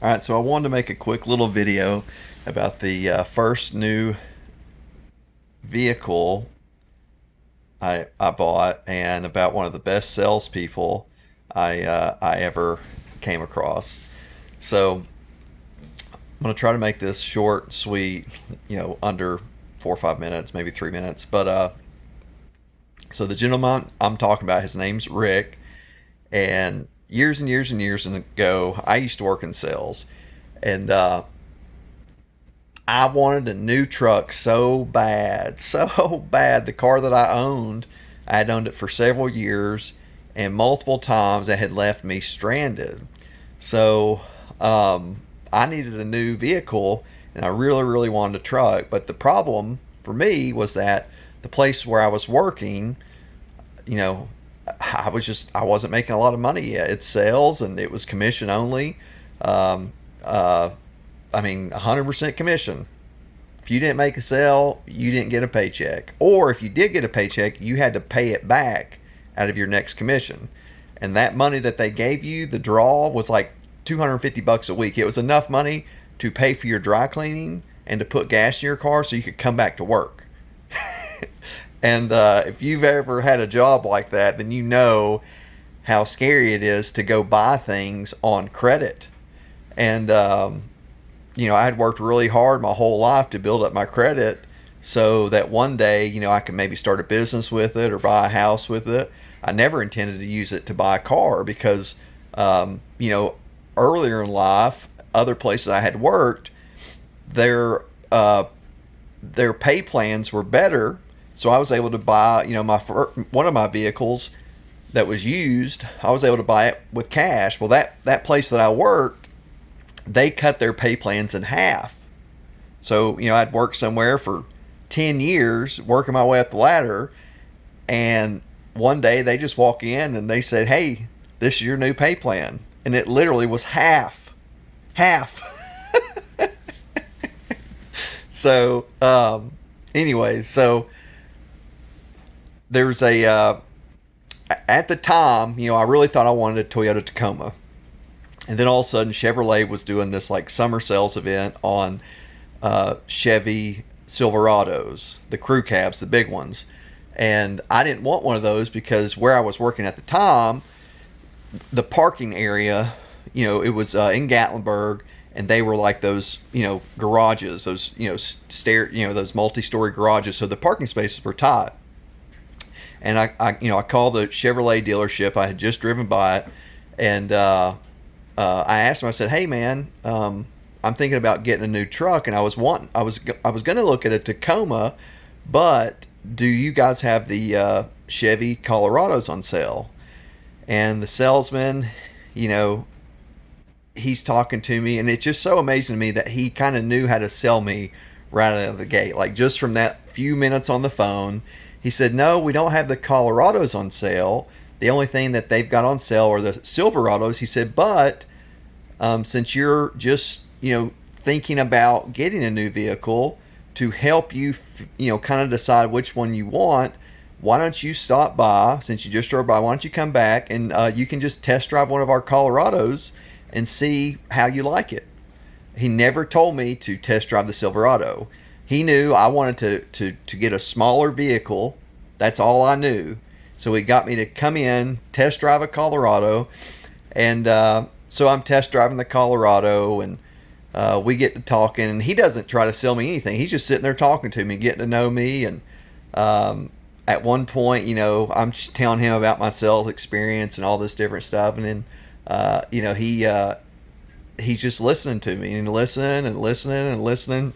All right, so I wanted to make a quick little video about the first new vehicle I bought and about one of the best salespeople I ever came across. So I'm going to try to make this short and sweet, under 4 or 5 minutes, maybe 3 minutes. But so the gentleman I'm talking about, his name's Rick, and years and years and years ago, I used to work in sales, and I wanted a new truck so bad, so bad. The car that I owned, I had owned it for several years, and multiple times it had left me stranded. So I needed a new vehicle, and I really, really wanted a truck. But the problem for me was that the place where I was working, you know, I wasn't making a lot of money yet. It's sales, and it was commission only. Um, uh, I mean, 100% commission. If you didn't make a sale, you didn't get a paycheck. Or if you did get a paycheck, you had to pay it back out of your next commission. And that money that they gave you, the draw, was like 250 bucks a week. It was enough money to pay for your dry cleaning and to put gas in your car so you could come back to work. And if you've ever had a job like that, then you know how scary it is to go buy things on credit. And I had worked really hard my whole life to build up my credit so that one day, I could maybe start a business with it or buy a house with it. I never intended to use it to buy a car because, um, you know, earlier in life, other places I had worked, their uh, their pay plans were better, so I was able to buy, one of my vehicles that was used. I was able to buy it with cash. Well, that place that I worked, they cut their pay plans in half. So, I'd worked somewhere for 10 years, working my way up the ladder, and one day they just walk in and they said, "Hey, this is your new pay plan." And it literally was half. Half. So, anyways, so there's at the time, I really thought I wanted a Toyota Tacoma. And then all of a sudden, Chevrolet was doing this like summer sales event on Chevy Silverados, the crew cabs, the big ones. And I didn't want one of those because where I was working at the time, the parking area, it was in Gatlinburg, and they were like those, garages, those, those multi-story garages. So the parking spaces were tight. And I called the Chevrolet dealership. I had just driven by it, and I asked him. I said, "Hey, man, I'm thinking about getting a new truck, and I was going to look at a Tacoma, but do you guys have the Chevy Colorados on sale?" And the salesman, you know, he's talking to me, and it's just so amazing to me that he kind of knew how to sell me right out of the gate. Like just from that few minutes on the phone, he said, "No, we don't have the Colorados on sale. The only thing that they've got on sale are the Silverados." He said, "But since you're just, thinking about getting a new vehicle to help you, kind of decide which one you want, why don't you stop by, since you just drove by, why don't you come back and you can just test drive one of our Colorados and see how you like it." He never told me to test drive the Silverado. He knew I wanted to get a smaller vehicle. That's all I knew. So he got me to come in, test drive a Colorado, and so I'm test driving the Colorado, and we get to talking, and he doesn't try to sell me anything. He's just sitting there talking to me, getting to know me, and at one point, I'm just telling him about my sales experience and all this different stuff, and then, he's just listening to me and listening and listening and listening.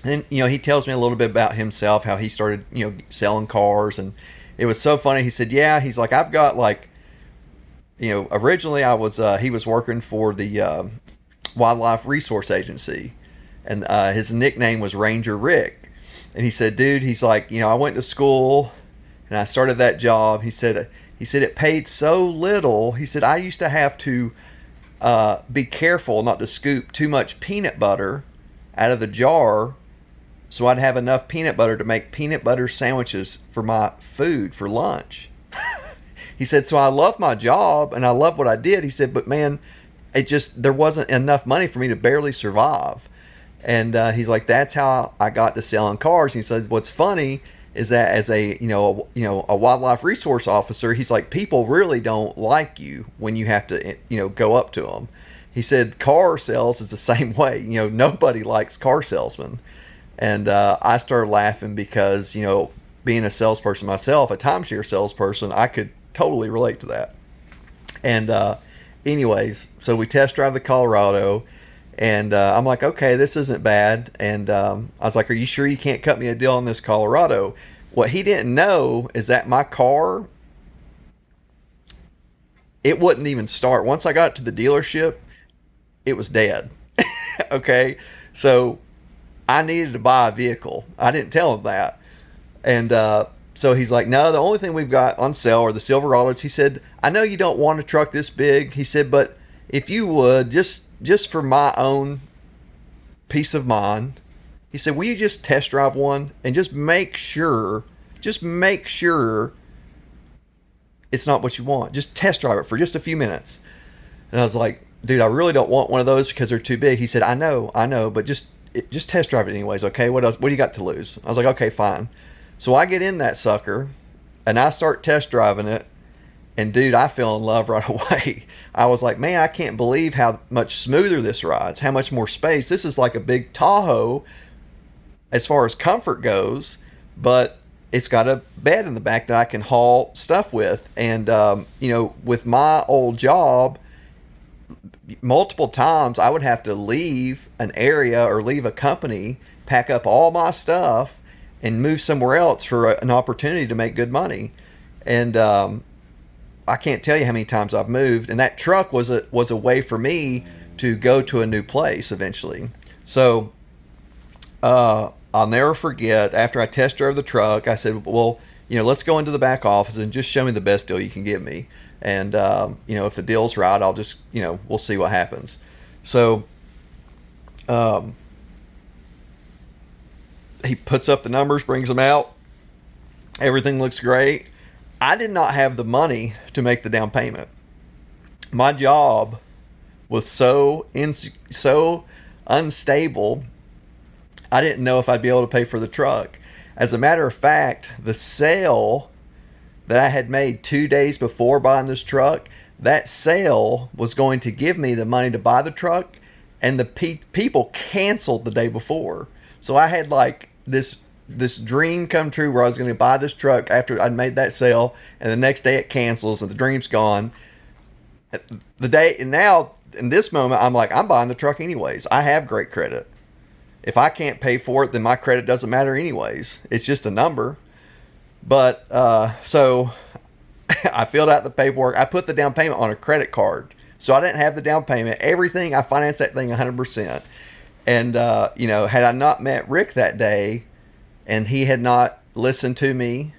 And he tells me a little bit about himself, how he started, selling cars, and it was so funny. He said, "Yeah," he's like, "I've got like, originally he was working for the Wildlife Resource Agency, and his nickname was Ranger Rick." And he said, "Dude," he's like, "I went to school and I started that job." He said it paid so little. He said I used to have to be careful not to scoop too much peanut butter out of the jar, so I'd have enough peanut butter to make peanut butter sandwiches for my food for lunch." He said, "So I love my job and I love what I did." He said, "But man, it just, there wasn't enough money for me to barely survive. And he's like, that's how I got to selling cars. And he says, what's funny is that as a a wildlife resource officer, he's like, people really don't like you when you have to go up to them. He said car sales is the same way. Nobody likes car salesmen. And I started laughing because being a salesperson myself, a timeshare salesperson, I could totally relate to that. And anyways, so we test drive the Colorado. And I'm like, okay, this isn't bad. And I was like, are you sure you can't cut me a deal on this Colorado? What he didn't know is that my car, it wouldn't even start. Once I got to the dealership, it was dead. Okay. So I needed to buy a vehicle. I didn't tell him that. And so he's like, no, the only thing we've got on sale are the Silverados. He said, I know you don't want a truck this big. He said, but if you would, just for my own peace of mind, he said, will you just test drive one and just make sure it's not what you want. Just test drive it for just a few minutes. And I was like, dude, I really don't want one of those because they're too big. He said, I know, but just test drive it anyways. Okay. What else? What do you got to lose? I was like, okay, fine. So I get in that sucker and I start test driving it. And dude, I fell in love right away. I was like, man, I can't believe how much smoother this rides, how much more space. This is like a big Tahoe as far as comfort goes, but it's got a bed in the back that I can haul stuff with. And, with my old job, multiple times I would have to leave an area or leave a company, pack up all my stuff, and move somewhere else for an opportunity to make good money. And, I can't tell you how many times I've moved, and that truck was a way for me to go to a new place eventually. So I'll never forget, after I test drove the truck, I said, well, let's go into the back office and just show me the best deal you can give me. And, if the deal's right, I'll just, we'll see what happens. So he puts up the numbers, brings them out. Everything looks great. I did not have the money to make the down payment. My job was so unstable, I didn't know if I'd be able to pay for the truck. As a matter of fact, the sale that I had made 2 days before buying this truck, that sale was going to give me the money to buy the truck, and the people canceled the day before. So I had like this dream come true where I was going to buy this truck after I'd made that sale, and the next day it cancels and the dream's gone. Now in this moment, I'm like, I'm buying the truck anyways. I have great credit. If I can't pay for it, then my credit doesn't matter anyways. It's just a number. But so I filled out the paperwork. I put the down payment on a credit card, so I didn't have the down payment. Everything, I financed that thing 100%. And had I not met Rick that day, and he had not listened to me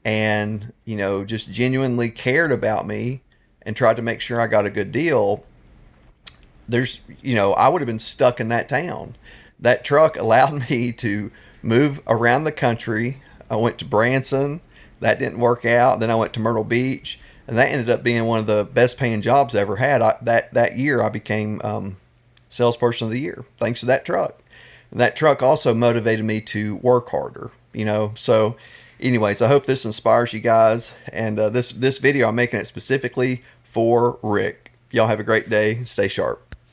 and, just genuinely cared about me and tried to make sure I got a good deal, I would have been stuck in that town. That truck allowed me to move around the country. I went to Branson. That didn't work out. Then I went to Myrtle Beach, and that ended up being one of the best paying jobs I ever had. That year I became salesperson of the year thanks to that truck. That truck also motivated me to work harder, So anyways, I hope this inspires you guys. And this video, I'm making it specifically for Rick. Y'all have a great day. Stay sharp.